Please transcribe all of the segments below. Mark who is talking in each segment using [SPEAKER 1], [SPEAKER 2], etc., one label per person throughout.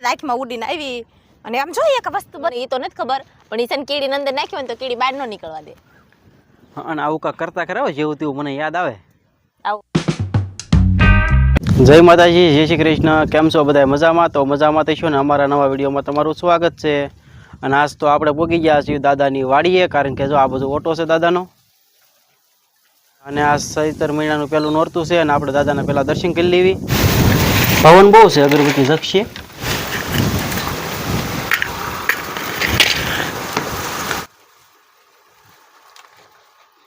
[SPEAKER 1] આંખમાં ઉડીને આવી અને આમ જોઈએ એક વસ્તુ બને એ તો નથી ખબર પણ ઈસન કીડીને અંદર નાખ્યો ને તો કીડી બહાર ન નીકળવા દે.
[SPEAKER 2] અને આવું કાંક કરતા ખરા જેવું તેવું મને યાદ આવે.
[SPEAKER 1] આવું.
[SPEAKER 2] જય માતાજી, જય શ્રી કૃષ્ણ. કેમ છો બધા? મજામાં? તો મજામાં થઈશું ને અમારા નવા વિડીયોમાં તમારું સ્વાગત છે. અને આજ તો આપણે પહોંચી ગયા છીએ દાદાની વાડીએ, કારણ કે જો આ બધો ઓટો છે દાદાનો. અને આ ચૈત્ર મહિનાનું પહેલું નોરતું છે અને આપણે દાદાના પહેલાં દર્શન કરી લેવી. પવન બહુ છે, અગરબત્તી ઝગશે.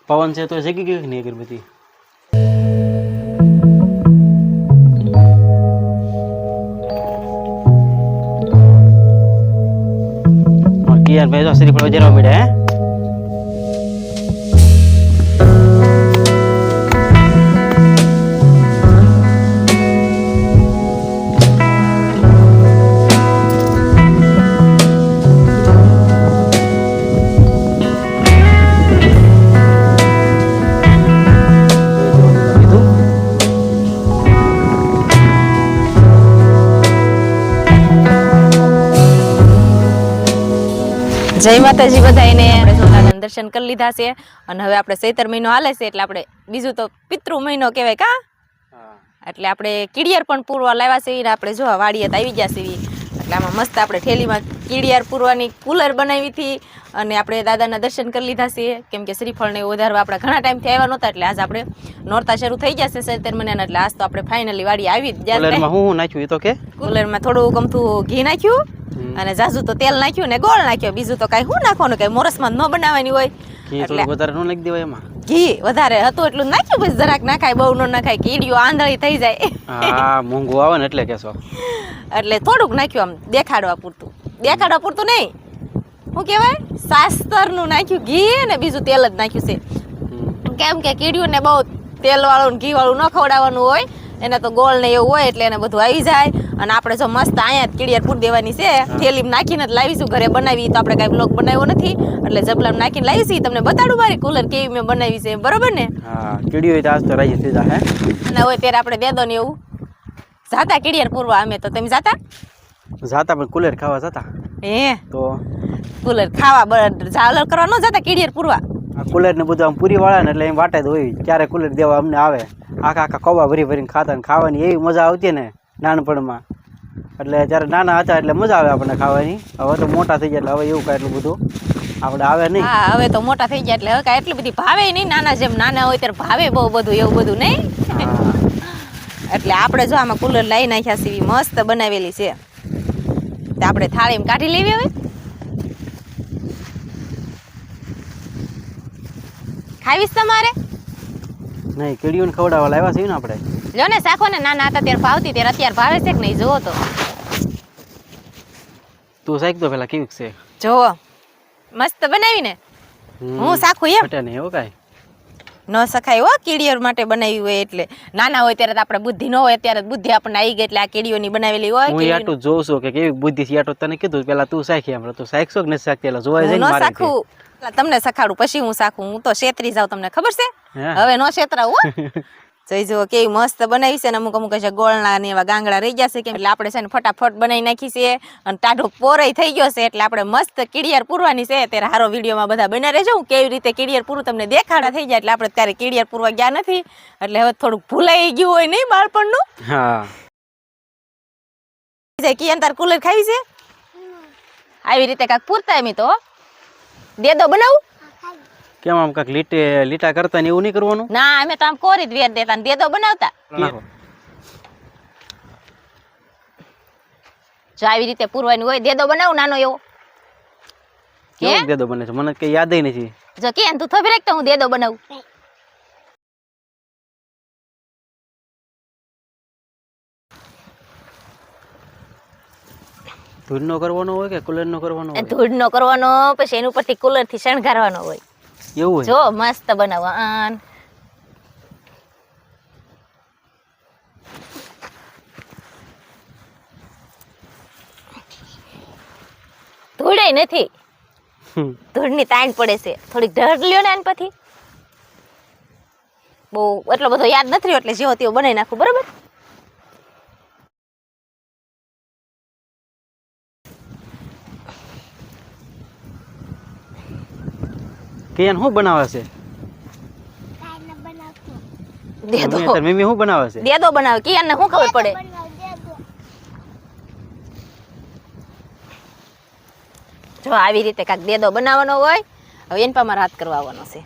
[SPEAKER 2] પવન છે તો જગી ગઈ નહીં અગરબત્તી? ભાઈ તો શ્રીફળ વધારવા મળ્યા.
[SPEAKER 1] જય માતાજી બધાને. આપણે સોનાના દર્શન કરી લીધા છે અને હવે આપણે ચૈત્ર મહિનો હાલે છે એટલે આપણે બીજું તો પિતૃ મહિનો કહેવાય કા. એટલે આપણે કીડિયાર પણ પૂરવા લાવ્યા છે. આપણે જો વાડીએ આવી ગયા છે એટલે આમાં મસ્ત આપણે થેલીમાં કીડિયાર પૂરવાની કુલર બનાવી હતી અને આપણે દાદાના દર્શન કરી લીધા છે. કેમ કે શ્રીફળને વધારવા આપણે ઘણા ટાઈમથી આવ્યા નહોતા એટલે આજ આપણે નોરતા શરૂ થઈ ગયા છે ચૈત્ર મહિનાના એટલે આજ તો આપણે ફાઇનલી વાડી આવી જ ગયા.
[SPEAKER 2] કુલરમાં હું નાખ્યું? એ તો કે
[SPEAKER 1] કુલરમાં થોડું ગમતું ઘી નાખ્યું અને જાજુ તો તેલ નાખ્યું ને ગોળ નાખ્યો. બીજું તો કઈ શું નાખવાનું, કઈ મોરસમાં ન બનાવવાની હોય
[SPEAKER 2] એટલે વધારે ન નાખી દેવાય એમાં.
[SPEAKER 1] ઘી વધારે હતું એટલું નાખ્યું, પછી જરાક નાખાય, બહુ ન નાખાય, કીડીઓ આંધળી થઈ જાય.
[SPEAKER 2] હા, મોંઘું આવે ને એટલે કેસો.
[SPEAKER 1] એટલે થોડુંક નાખ્યું, આમ દેખાડવા પૂરતું. દેખાડવા પૂરતું નહીં, શું કહેવાય, શાસ્ત્રનું નાખ્યું ઘી ને બીજું તેલ જ નાખ્યું છે. કેમ કે કીડીઓને બહુ તેલ વાળું ઘી વાળું ન ખવડાવવાનું હોય, એને તો ગોળ ને એવું હોય એટલે એને બધું આવી જાય. અને આપણે જો મસ્ત અહીંયા જ કીડિયાર પૂર દેવાની છે. થેલીમાં નાખીને જ લાવીશું. ઘરે બનાવી તો આપણે કાંઈ બ્લોગ બનાવ્યો નથી એટલે જબલામાં નાખીને લાવીશું. તમને બતાડું મારી કુલર કેવી મેં બનાવી છે, બરોબર ને?
[SPEAKER 2] હા, કીડીઓ આજ તો રાજી થઈ જાય.
[SPEAKER 1] અને હોય ત્યારે આપણે દે દો ને એવું જાતા કીડિયાર પૂરવા. અમે તો તમે જાતા
[SPEAKER 2] પણ કુલર ખાવા જતા.
[SPEAKER 1] હે
[SPEAKER 2] તો
[SPEAKER 1] કુલર ખાવા ઝાલર કરવા ન જતા કીડિયાર પૂરવા.
[SPEAKER 2] આ કુલર ને બધું આમ પૂરી વાળા ને એટલે એમ વાટે જ હોય ક્યારે કુલર દેવા અમને આવે. આખા કવા ભરી ભરીને ખાતા ને ખાવાની એવી મજા આવતી ને નાનપણમાં. એટલે જ્યારે નાના હતા એટલે મજા આવે આપણને ખાવાની. હવે તો મોટા થઈ ગયા એટલે હવે એવું કાંઈ એટલું બધું આપણે આવે નહીં.
[SPEAKER 1] હા, હવે તો મોટા થઈ ગયા એટલે હવે કાંઈ એટલી બધી ભાવે નહીં. નાના જેમ નાના હોય ત્યારે ભાવે બહુ બધું, એવું બધું નહીં. એટલે આપણે જો આમાં કુલર લાવી નાખ્યા છે, મસ્ત બનાવેલી છે. તો આપણે થાળીમાં કાઢી લેવી. હવે ખાવીશ તમારે?
[SPEAKER 2] નહીં, કીડીઓને ખવડાવવા લાવ્યા છે ને આપણે.
[SPEAKER 1] લો ને શાખો ને, નાના હતા ત્યારે ભાવતી, ત્યારે અત્યારે ભાવે છે કે નહીં જોવો તો.
[SPEAKER 2] તું શાક તો પેલા કેવી છે
[SPEAKER 1] જોવો, મસ્ત બનાવી ને. હું શાખું એમ
[SPEAKER 2] ફટે નહીં એવું કાંઈ
[SPEAKER 1] ન સખાય હો. કીડીઓ માટે બનાવી હોય એટલે. નાના હોય ત્યારે આપણે બુદ્ધિ ન હોય, અત્યારે બુદ્ધિ આપણને આવી ગઈ એટલે આ કીડીઓની બનાવેલી હોય.
[SPEAKER 2] હું આટલું જોઉં છું કે કેવી બુદ્ધિ છે. આટલું તને કીધું પેલા તું શાખી. એમ તું શાકશો કે નથી શાકતી? એટલે જોવાય જાય ને મારે.
[SPEAKER 1] શાખું તમને સખાડું પછી હું શાખું. હું તો છેતરી જાઉં, તમને ખબર છે. હવે નો છેતરાવું. જોઈ જુઓ કેવી મસ્ત બનાવી છે ને. અમુક અમુક છે ગોળના ને એવા ગાંગડા રહી ગયા છે કે એટલે આપણે છે ને ફટાફટ બનાવી નાખી છે. અને ટાઢો પોરાઈ થઈ ગયો છે એટલે આપણે મસ્ત કીડિયાર પૂરવાની છે. ત્યારે હારો વિડીયોમાં બધા બના રહેજો. હું કેવી રીતે કીડિયાર પૂરું તમને દેખાડા થઈ જાય. એટલે આપણે ત્યારે કીડિયાર પૂરવા ગયા નથી એટલે હવે થોડુંક ભૂલાઈ ગયું હોય નહીં બાળપણનું.
[SPEAKER 2] હા,
[SPEAKER 1] કિયાન તાર કુલર ખાવી છે? આવી રીતે કાંક પૂરતા એમ તો દે દો બનાવું.
[SPEAKER 2] કેમ આમ કાંક લીટા કરતા ને એવું નહીં કરવાનું?
[SPEAKER 1] ના, અમે તો આમ કોરી જ વેર દેતા ને દેદો બનાવતા. જો આવી રીતે પૂરવાની હોય. દેદો બનાવું નાનો એવો.
[SPEAKER 2] કેવો દેદો બને છે મને કઈ યાદ નથી.
[SPEAKER 1] જો કે તું થોભી રાખતા હું દેદો બનાવું.
[SPEAKER 2] ધૂળનો કરવાનો હોય કે કુલરનો કરવાનો હોય?
[SPEAKER 1] ધૂળનો કરવાનો, પછી એની ઉપરથી કુલર થી શણગારવાનો હોય.
[SPEAKER 2] એવું
[SPEAKER 1] જો મસ્ત બનાવવા. ધૂળે નથી, ધૂળની તાણ પડે છે. થોડીક ઢળ લ્યો ને આન પછી. બહુ એટલો બધો યાદ નથી એટલે જેવો તેવો બનાવી નાખું, બરાબર.
[SPEAKER 2] કિયાન શું બનાવે છે?
[SPEAKER 1] દેદો
[SPEAKER 2] તાર મમ્મી શું બનાવે છે?
[SPEAKER 1] દેદો બનાવે. કિયાન ને શું ખબર પડે? જો આવી રીતે કાંઈક દેદો બનાવવાનો હોય, હવે એની પર મારે હાથ કરવા આવવાનો છે.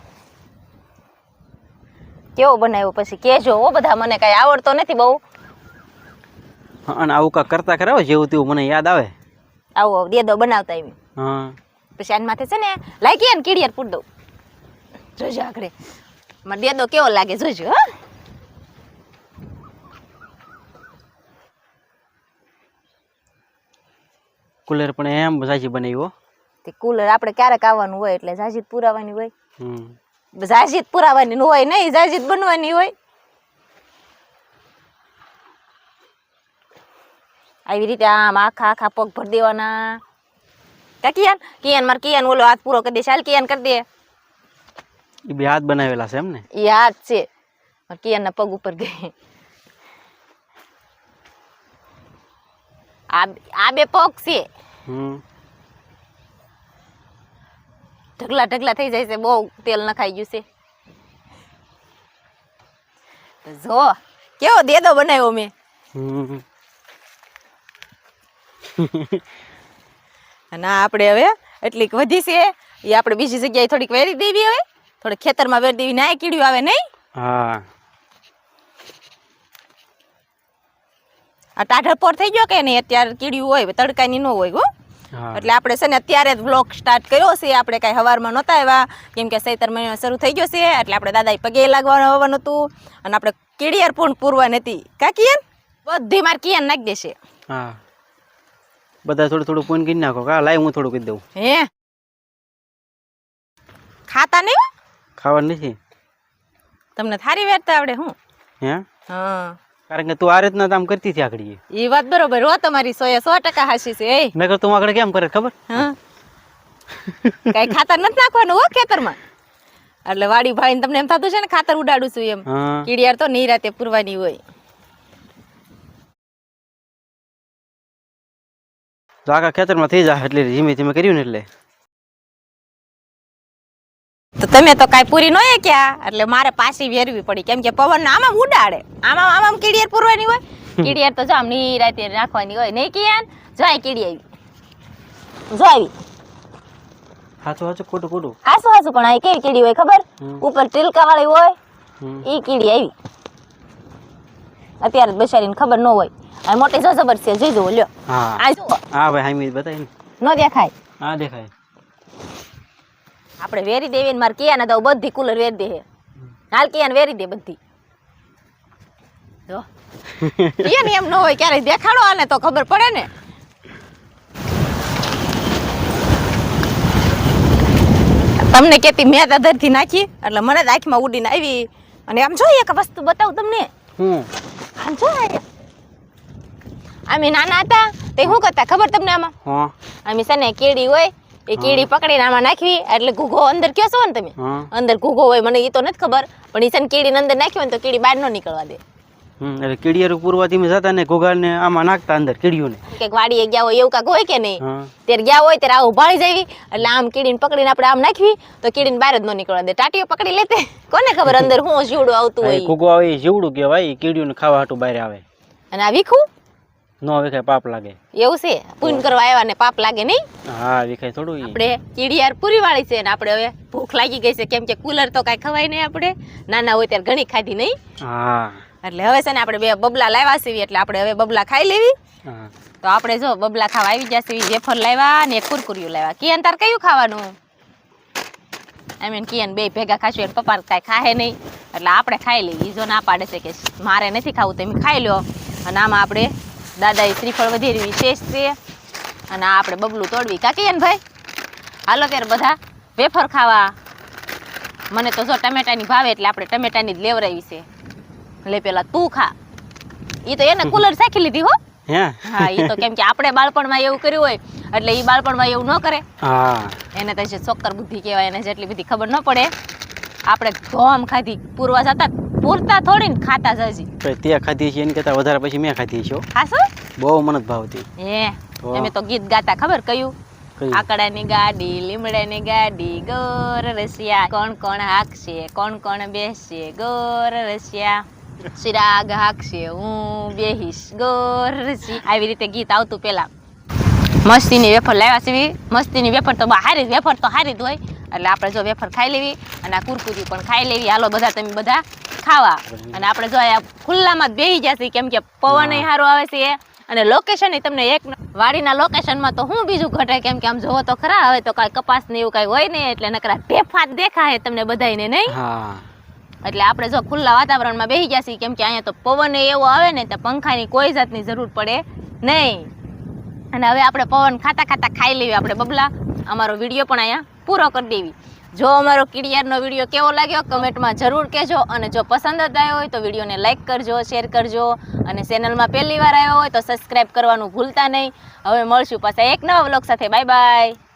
[SPEAKER 1] કેવો બનાવ્યો પછી કેજો હો બધા, મને કાંઈ આવડતો નથી બહુ.
[SPEAKER 2] અને આવું કાંઈક કરતા ખરા જેવું તેવું મને યાદ આવે.
[SPEAKER 1] આવો દેદો બનાવતા એમ.
[SPEAKER 2] હા
[SPEAKER 1] પછી આની માથે છે ને લાગી ને કીડિયાર પૂર દઉં. જોજો આગળ મારો દેદો કેવો લાગે જોજો. હા
[SPEAKER 2] કુલર પણ એમ સાચી બનાવ્યો.
[SPEAKER 1] તે કુલર આપણે ક્યારેક આવવાનું હોય એટલે જાજીત પુરાવાની હોય.
[SPEAKER 2] હમ
[SPEAKER 1] જાજીત પુરાવાની હોય નહીં, જાજીત બનવાની હોય. આવી રીતે આમ આખા આખા પગ ભરી દેવાના. કા કિયાન? કિયાન માર કિયાન ઓલો હાથ પૂરો કરી દે. ચાલ કિયાન કરી દે.
[SPEAKER 2] એ બે હાથ બનાવેલા છે એમ ને?
[SPEAKER 1] એ હાથ છે માર કિયાનના પગ ઉપર ગઈ. આ બે પગ છે.
[SPEAKER 2] હમ
[SPEAKER 1] ઢગલા ઢગલા થઈ જાય છે, બહુ તેલ નખાઈ ગયું છે. જો કેવો દેદો બનાવ્યો મેં.
[SPEAKER 2] હમ
[SPEAKER 1] અને આ આપણે હવે એટલીક વધી છે એ આપણે બીજી જગ્યાએ થોડીક વેરી દેવી. હવે થોડીક ખેતરમાં વેરી દેવી. ના કીડ્યું આવે નહીં.
[SPEAKER 2] હા
[SPEAKER 1] આ ટાઢર પોર થઈ ગયો કે નહીં? અત્યારે કીડ્યું હોય, તડકાની ન હોય. હો
[SPEAKER 2] હા
[SPEAKER 1] એટલે આપણે છે ને અત્યારે જ વ્લોગ સ્ટાર્ટ કર્યો છે. આપણે કાંઈ સવારમાં નહોતા આવ્યા કેમ કે ચૈતર મહિનો શરૂ થઈ ગયો છે એટલે આપણે દાદાએ પગે લાગવાનું આવવાનું હતું અને આપણે કીડિયાર પણ પૂરવાની હતી. કા કિયાન? બધી માર કિયાન નાખી દેશે.
[SPEAKER 2] હા બધા થોડું થોડું પૂન કરી નાખો. કા લાય હું થોડું કરી દઉં.
[SPEAKER 1] હે ખાતા નહીં?
[SPEAKER 2] ખાવાનું નથી
[SPEAKER 1] તમને થારી વેરતા આવડે હું?
[SPEAKER 2] હે?
[SPEAKER 1] હા
[SPEAKER 2] કારણ કે તું આ રીતના કામ કરતી હતી આગળ.
[SPEAKER 1] એ વાત બરોબર હો તમારી. 100% હાચી છે. એ
[SPEAKER 2] નકર તું આગળ કેમ કરે ખબર?
[SPEAKER 1] હા કઈ ખાતર નથી નાખવાનું હો ખેતરમાં. એટલે વાડી ભાઈ તમને એમ થતું છે ને ખાતર ઉડાડું છું એમ.
[SPEAKER 2] હા
[SPEAKER 1] કીડિયાર તો નિરાતે પૂરવાની હોય.
[SPEAKER 2] તો આખા ખેતરમાં થઈ જાય એટલે ધીમે ધીમે કર્યું ને એટલે.
[SPEAKER 1] તો તમે તો કાંઈ પૂરી ન ક્યાં એટલે મારે પાછી વેરવી પડી કેમ કે પવન આમાં ઉડાડે. આમાં આમાં કીડિયાર પૂરવાની હોય. કીડિયાર તો જો આમ નિરાતે રાખવાની હોય નહીં કિયાન? જાય કીડી આવી. જો આવી.
[SPEAKER 2] સાચું સાચું ખોટું ખોટું.
[SPEAKER 1] હાસું હાસું પણ આ કેવી કીડી હોય ખબર? ઉપર ટીલકા વાળી હોય. એ કીડી આવી. અત્યારે જ બેસાડીને ખબર ન હોય. આ મોટી જબર છે જોઈ જુઓ લ્યો.
[SPEAKER 2] હા
[SPEAKER 1] આ જુઓ
[SPEAKER 2] હા ભાઈ હામી બતાવી ને.
[SPEAKER 1] ન દેખાય.
[SPEAKER 2] હા દેખાય.
[SPEAKER 1] આપણે વેરી દેવી ને મારે કિયાને તો બધી કુલર વેરી દે. હાલ કિયાને વેરી દે બધી. જો કિયાને એમ ન હોય ક્યારે દેખાડો આને તો ખબર પડે ને. તમને કેતી મેં દાદરથી નાખી એટલે મને જ આંખમાં ઉડીને આવી. અને આમ જોઈએ એક વસ્તુ બતાવું તમને. આમ જો અમે નાના હતા તે શું કરતા ખબર તમને? આમાં
[SPEAKER 2] હા
[SPEAKER 1] અમે છે ને કેડી હોય એ કીડી પકડીને આમાં નાખવી એટલે ઘૂઘો અંદર કયો છો ને તમે? અંદર ઘૂઘો હોય મને એ તો નથી ખબર પણ એ છે ને કીડીને અંદર નાખ્યો ને તો કીડી બહાર ન નીકળવા દે.
[SPEAKER 2] એટલે કીડિયારું પૂરવાથી મેં જતા ને ઘોઘાને આમાં નાખતા અંદર કીડીઓને.
[SPEAKER 1] કે વાડીએ ગયા હોય એવું કાંક હોય કે નહીં? ત્યારે ગયા હોય ત્યારે આવું ભાળી જાવી એટલે આમ કીડીને પકડીને આપણે આમ નાખવી તો કીડીને બહાર જ ન નીકળવા દે. ટાટીઓ પકડી લેતે. કોને ખબર અંદર શું જીવડું આવતું હોય.
[SPEAKER 2] ઘોઘો આવે એ જીવડું કહેવાય. કીડીઓને ખાવા હાટું બહાર આવે.
[SPEAKER 1] અને આ વીખું
[SPEAKER 2] ન વિખાય પાપ લાગે.
[SPEAKER 1] એવું છે? પૂન કરવા આવ્યા ને પાપ લાગે નહીં?
[SPEAKER 2] હા વિખાય થોડું.
[SPEAKER 1] આપણે કીડિયાર પૂરી વાળી છે ને આપણે હવે ભૂખ લાગી ગઈ છે કેમ કે કુલર તો કાંઈ ખવાય નહીં. આપણે નાના હોય ત્યારે ઘણી ખાધી નહીં.
[SPEAKER 2] હા
[SPEAKER 1] એટલે હવે છે ને આપણે બે બબલા લાવ્યા છીએ એટલે આપણે હવે બબલા ખાઈ લેવી. તો આપણે જો બબલા ખાવા આવી જશે. વેફર લાવ્યા ને કુરકુરિયું લાવ્યા. કિયાન તાર કયું ખાવાનું? આઈ મીન કિયાન બે ભેગા ખાશું એટલે પપ્પા કાંઈ ખાહે નહીં એટલે આપણે ખાઈ લઈએ. જો ના પાડે છે કે મારે નથી ખાવું તમે ખાઈ લો. અને આમાં આપણે દાદાએ શ્રીફળ વધેરવી શેષ છે અને આ આપણે બબલું તોડવી. કા કિયાન ભાઈ? હાલો ત્યારે બધા વેફર ખાવા. મને તો જો ટમેટાની ભાવે એટલે આપણે ટમેટાની જ લેવરાવી છે. લે પેલા તું ખા. એ તો એને કુલર સાખી લીધી હો. હા એ તો કેમ કે આપણે બાળપણમાં એવું કર્યું હોય એટલે એ બાળપણમાં એવું ન કરે. એને તો જે ચોક્કર બુદ્ધિ કહેવાય. એને જેટલી બધી ખબર ન પડે. આપણે ધોમ ખાધી પૂરવા જતા પૂરતા થોડી ને ખાતા જજી.
[SPEAKER 2] તે ખાધી છે એની કરતા વધારે પછી મેં ખાધી છે.
[SPEAKER 1] ખાશો?
[SPEAKER 2] બહુ મને જ ભાવતી.
[SPEAKER 1] હે અમે તો ગીત ગાતા ખબર કયું?
[SPEAKER 2] કઈ?
[SPEAKER 1] આકડાની ગાડી લીમડાની ગાડી ગોર રસિયા કોણ કોણ હાકશે કોણ કોણ બેસશે ગોર રસિયા ચિરાગ હાકશે હું બેહીશ ગોર રસી આવી રીતે ગીત આવતું પેલા મસ્તીની વેફર લાવ્યા સીવી મસ્તીની વેફર તો હારી વેફર તો હારી જ હોય એટલે આપણે જો વેફર ખાઈ લેવી અને આ કુરકુરી પણ ખાઈ લેવી હાલો બધા તમે બધા ખાવા અને આપણે જો આ ખુલ્લામાં જ બેસી જશે કેમ કે પવન સારો આવે છે અને લોકેશન તમને એક વાડીના લોકેશનમાં તો હું બીજું ઘટે કેમ કે આમ જોવો તો ખરા હવે તો કાંઈ કપાસ ને એવું કાંઈ હોય નહીં એટલે નકરા ઢેફા જ દેખાય તમને બધાયને નહીં
[SPEAKER 2] હા
[SPEAKER 1] એટલે આપણે જો ખુલ્લા વાતાવરણમાં બેસી જશે કેમ કે અહીંયા તો પવન એવો આવે ને તો પંખાની કોઈ જાતની જરૂર પડે નહીં અને હવે આપણે પવન ખાતા ખાતા ખાઈ લેવી આપણે બબલા અમારો વિડીયો પણ અહીંયા પૂરો કરી દેવી જો અમારો કિડિયારનો વિડીયો કેવો લાગ્યો કમેન્ટમાં જરૂર કહેજો અને જો પસંદ જ આવ્યો હોય તો વિડીયોને લાઇક કરજો શેર કરજો અને ચેનલમાં પહેલી વાર આવ્યો હોય તો સબસ્ક્રાઈબ કરવાનું ભૂલતા નહીં હવે મળશું પાછા એક નવા વ્લોગ સાથે બાય બાય